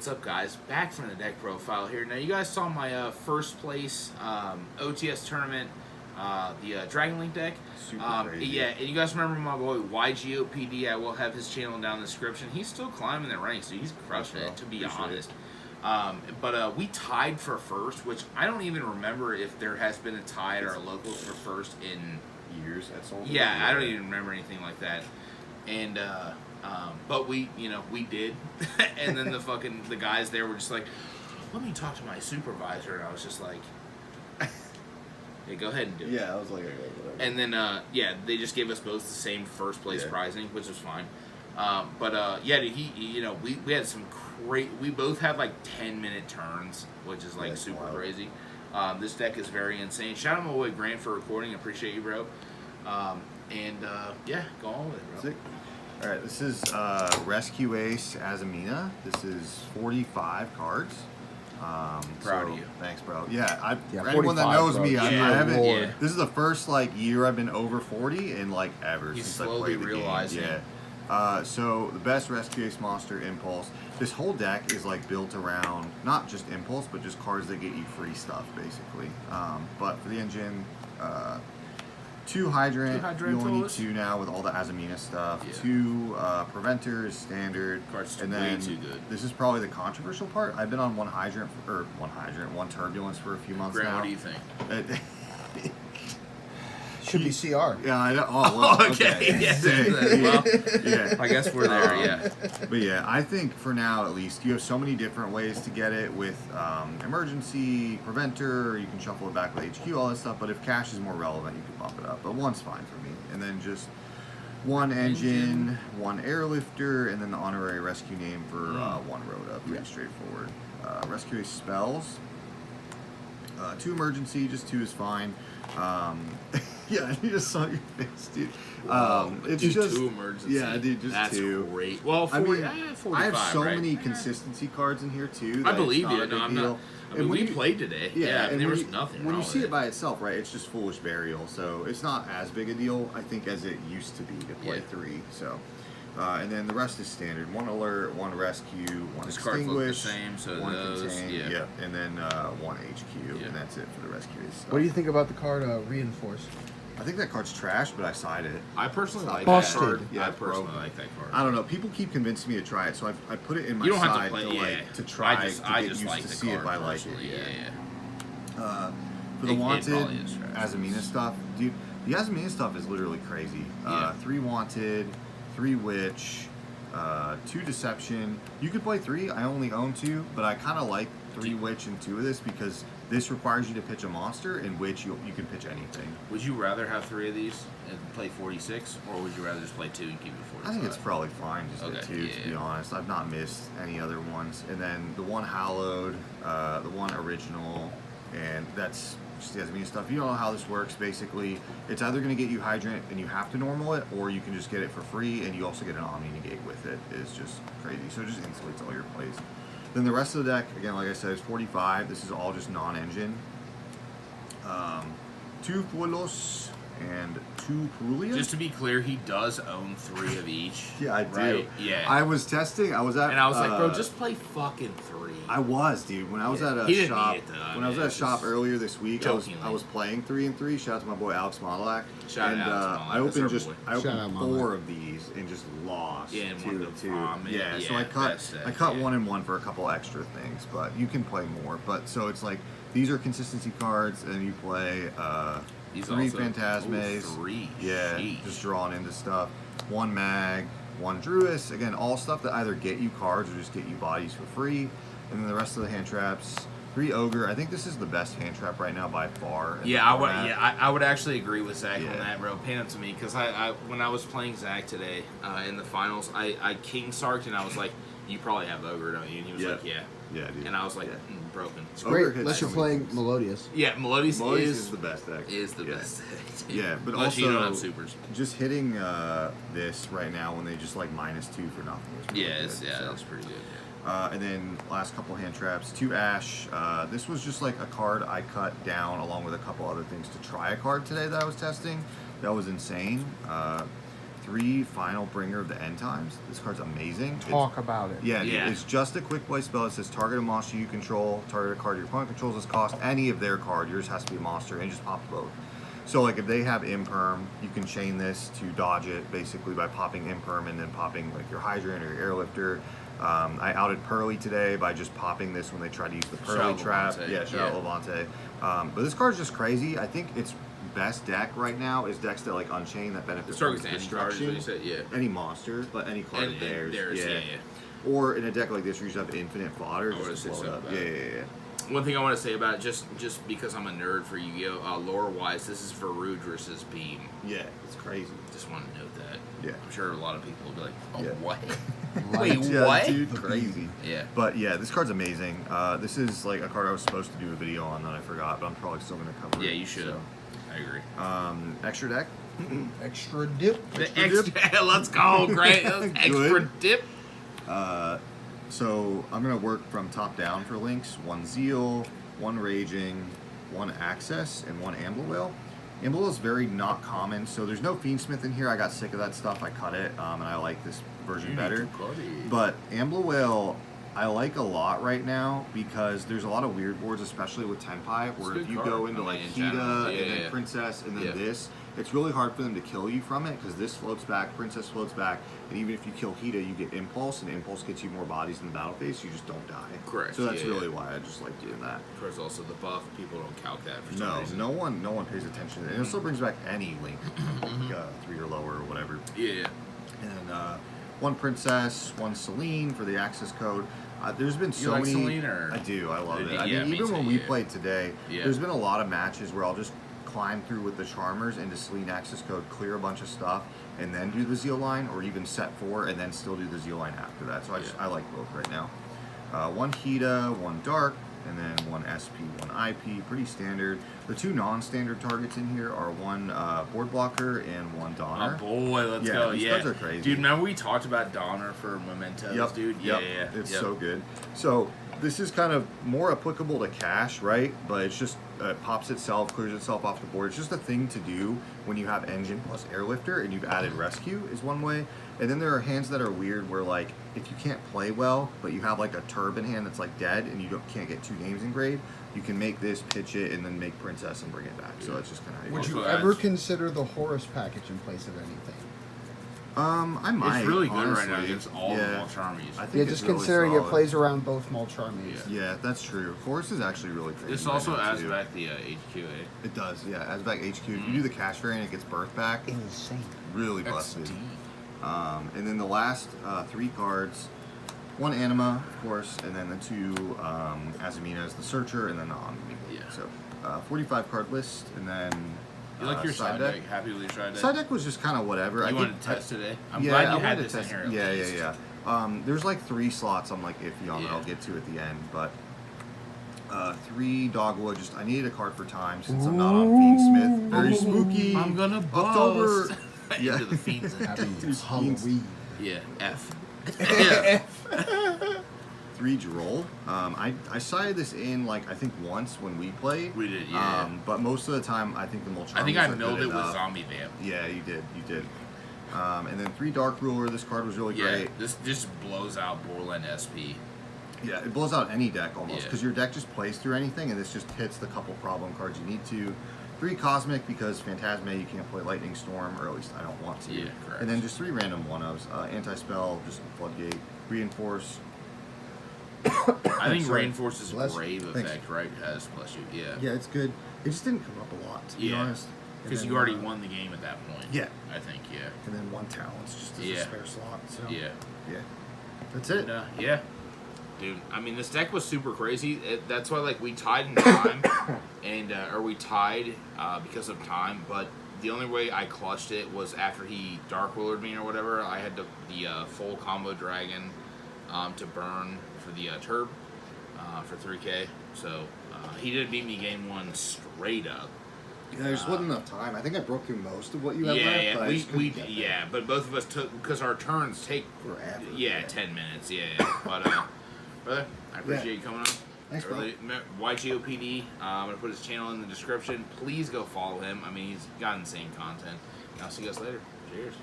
what's up, guys? Back from the deck profile here. Now, you guys saw my first place OTS tournament, the Dragon Link deck. Super crazy. Yeah, and you guys remember my boy YGOPD? I will have his channel down in the description. He's still climbing the ranks, so he's crushing it, to be honest. But we tied for first, which I don't even remember if there has been a tie at our locals for first in years. That's all. Yeah, I don't even remember anything like that. And but we did. And then the guys there were just like, let me talk to my supervisor, and I was just like, hey, go ahead and do it. Yeah, I was like, okay, whatever. And then they just gave us both the same first place prizing, which was fine. We had some great. We both had like 10-minute turns, which is like super crazy. This deck is very insane. Shout out my boy Grant for recording. Appreciate you, bro. Go on with it, bro. Sick. All right, this is Rescue Ace Azamina. This is 45 cards. Proud of you. Thanks, bro. Yeah, for 45, anyone that knows bro. me, I haven't. Yeah. This is the first year I've been over 40 in ever He's since I slowly played the realizing. game. Yeah. So the best Rescue Ace monster, Impulse. This whole deck is built around not just Impulse, but just cards that get you free stuff, basically. But for the engine, 2 Hydrant. You only need 2 now with all the Azamina stuff. Yeah. 2 Preventers, standard. Card's and way then too good. This is probably the controversial part. I've been on 1 Turbulence for a few months Grant, now. what do you think? Should be CR. Yeah, I know. Oh, well, okay. Yeah. Well, yeah. I guess we're there. Yeah. But yeah, I think for now at least, you have so many different ways to get it with emergency, preventer, you can shuffle it back with HQ, all that stuff. But if cash is more relevant, you can bump it up. But 1's fine for me. And then just 1 engine, 1 airlifter, and then the honorary rescue name for 1 road up. Pretty straightforward. Rescue Ace spells. 2 emergency, just 2 is fine. Yeah, you just saw your face, dude. It's just 2 emergency. Yeah, dude, just That's 2. Great. Well, 45, I have so right? many consistency cards in here too. I believe you. you. No, I'm not. I mean, we played today. Yeah, and there was nothing when wrong you see with it by itself, right? It's just Foolish Burial, so it's not as big a deal, I think, as it used to be to play 3. So, and then the rest is standard: 1 alert, 1 rescue, 1 These cards look the extinguish, same, so 1 those, contain, yeah. and then 1 HQ, and that's it for the rescue stuff. What do you think about the card Reinforce? I think that card's trash, but I side it. I personally like busted. that card. Yeah, I personally broken. like that card. I don't know. People keep convincing me to try it, so I put it in my You don't have side to play. to try I just to get just used like to the see it card by like it. personally. Yeah. For the It wanted probably is trash. Azamina stuff, dude. The Azamina stuff is literally crazy. Yeah. 3 wanted, 3 witch, 2 deception. You could play 3. I only own 2, but I kind of like 3 witch and 2 of this because this requires you to pitch a monster, in which you can pitch anything. Would you rather have 3 of these and play 46, or would you rather just play 2 and keep it 45? I think it's probably fine just at 2, yeah, to be honest. I've not missed any other ones. And then the 1 hallowed, the 1 original, and that's just the Azamina stuff. You don't know how this works, basically. It's either going to get you Hydrant and you have to normal it, or you can just get it for free and you also get an Omni Negate with it. It's just crazy. So it just insulates all your plays. Then the rest of the deck, again, like I said, is 45. This is all just non-engine. 2 Puelos and 2 Pulia. Just to be clear, he does own 3 of each. Yeah, I do. Right? Yeah. I was testing. I was at. And I was like, bro, just play fucking 3. I was, dude. When I was at a He didn't shop, need it, though. when I was at a shop earlier this week, I was jokingly. playing 3 and 3. Shout out to my boy Alex Modelac. Shout out to Alex Modelac. I That's opened our just boy. I Shout out opened Modelac. 4 of these and just lost. Yeah, and 2 one to of 2. them, Yeah, so yeah, I cut that's it, 1 and 1 for a couple extra things, but you can play more. But so it's like these are consistency cards, and you play These 3 also- Phantasmes. 3. Yeah, Sheesh. just drawn into stuff. 1 mag, 1 Druis. Again, all stuff that either get you cards or just get you bodies for free. And then the rest of the hand traps. 3 Ogre. I think this is the best hand trap right now by far. Yeah, I would actually agree with Zach on Yeah. that, bro. Paint it to me, because I when I was playing Zach today in the finals, I King Sarked, and I was like, you probably have Ogre, don't you? And he was like, yeah. Yeah, dude. And I was like, Yeah. broken. It's Ogre great, hits unless you're so playing many Melodious. Yeah, Melodious is the best deck. Is the Yeah. best. Yeah, but Unless also you don't have supers. just hitting this right now when they just -2 for nothing. Is really Yeah, good, so. that's pretty good. And then last couple hand traps, 2 Ash. This was just like a card I cut down along with a couple other things to try a card today that I was testing. That was insane. 3 final bringer of the end times. This card's amazing. Talk about it. Yeah, Yeah. it's just a quick play spell. It says target a monster you control, target a card your opponent controls this cost any of their card. Yours has to be a monster, and just pop both. So like if they have Imperm, you can chain this to dodge it basically by popping Imperm and then popping like your Hydrant or your Airlifter. I outed Pearly today by just popping this when they tried to use the Pearly trap. Levante. Shout out Levante. But this card's just crazy. I think its best deck right now is decks that like Unchain that benefit from Targets any cards, destruction. you said, yeah. Any monster, but any card of theirs. Yeah. Or in a deck like this where you just have infinite fodder, I would've just to said blow it up. something Yeah. One thing I want to say about it, just because I'm a nerd for Yu-Gi-Oh! Lore-wise, this is Varood versus Beam. Yeah, it's crazy. Just want to note that. Yeah. I'm sure a lot of people will be like, oh, Yeah. what? Wait, Yeah, what? dude, crazy. Yeah. But yeah, this card's amazing. This is like a card I was supposed to do a video on that I forgot, but I'm probably still going to cover it. Yeah, you should. So, I agree. extra deck. Extra dip. The extra extra, let's go, great. Extra Good. dip. So I'm going to work from top down for links. 1 Zeal, 1 Raging, 1 Access, and 1 Amblewhale. Amblewhale is very not common, so there's no Fiendsmith in here. I got sick of that stuff. I cut it, and I like this version better. But Amblewhale, I like a lot right now because there's a lot of weird boards, especially with Tenpai, where if you go into like Hida and then Princess and then this, it's really hard for them to kill you from it because this floats back, Princess floats back, and even if you kill Hida, you get Impulse, and Impulse gets you more bodies in the battle phase, you just don't die. Correct. So that's really why I just like doing that. Of course, also the buff, people don't calc that for some No, reason. no one pays attention. And it still brings back any link, like 3 or lower or whatever. Yeah. And 1 Princess, 1 Celine for the access code. There's been so like many. Celine, or? I do. I love it. Yeah, I mean, me even too, when we yeah. played today, Yeah. there's been a lot of matches where I'll just climb through with the Charmers into Celine access code, clear a bunch of stuff, and then do the Zeal line, or even set 4 and then still do the Zeal line after that. So I like both right now. 1 Hida, 1 Dark, and then 1 SP, 1 IP. Pretty standard. The 2 non-standard targets in here are 1 Board Blocker and 1 Donner. Oh boy, let's Yeah, go. these Yeah, cards are crazy. Dude, remember we talked about Donner for Mementos, dude? Yeah. It's so good. So this is kind of more applicable to cash, right? But it's just pops itself, clears itself off the board. It's just a thing to do when you have Engine plus Airlifter and you've added Rescue is one way. And then there are hands that are weird where like if you can't play well, but you have like a Turban hand that's like dead and you can't get 2 names engraved, you can make this, pitch it, and then make Princess and bring it back. So it's just kind of how you Would do you it. ever consider the Horus package in place of anything? I might. It's really good honestly. right now against all the Mall Charmies. I think Yeah, it's just really considering it solid. plays around both Mulcharmies. Yeah, that's true. Horse is actually really crazy. This right also now, adds too. back the HQA. It does, yeah. Adds back HQ. If you do the cash variant, it gets birth back. Insane. Really busted. And then the last 3 cards, 1 Anima, of course, and then the 2 Azaminas, the Searcher, and then the Omni. Yeah. So 45 card list, and then You like your side deck? Happy with your side deck? Side deck was just kind of whatever. You I wanted think, to test today? I'm yeah, glad I you had wanted this to in test. here. at least. Yeah. There's like 3 slots I'm like iffy on that Yeah. I'll get to at the end, but 3 Dogwood. Just I needed a card for time since I'm not on Fiendsmith. Very spooky. I'm gonna bust. October. Yeah. Into the fiends. Happy Fiends. Halloween. Yeah. F. 3 Droll. I sided this in like I think once when we played. We did, yeah. But most of the time I think the Mulcharmies I think I are milled good it with enough. Zombie Vamp. Yeah, you did. And then 3 Dark Ruler. This card was really Yeah. great. This just blows out Borland SP. Yeah, it blows out any deck almost Yeah. because your deck just plays through anything, and this just hits the couple problem cards you need to. 3 Cosmic because Phantasme you can't play Lightning Storm, or at least I don't want to. Yeah, correct. And then just 3 random 1-ofs. Anti-Spell, just Floodgate, Reinforce. I think Sorry. Rainforce's Bless you. Brave Thanks. effect, right, has bless you. Yeah. Yeah, it's good. It just didn't come up a lot, to be Yeah. honest. And Because then, you already won the game at that point. Yeah. I think, yeah. And then 1 Talents just as Yeah. a spare slot. So Yeah. yeah, that's it. And, yeah. Dude, I mean, this deck was super crazy. That's why, like, we tied in time, or we tied because of time, but the only way I clutched it was after he Dark Rulered me or whatever. I had the full combo dragon to burn for the Turb for 3K. So he did beat me game 1 straight up. Yeah, there just wasn't enough time. I think I broke through most of what you had Yeah, left. yeah, but I just couldn't get there. but both of us took because our turns take Forever. 10 minutes. Yeah. But brother, I appreciate you coming on. Thanks, bro. YGOPD. I'm gonna put his channel in the description. Please go follow him. I mean, he's got insane content. I'll see you guys later. Cheers.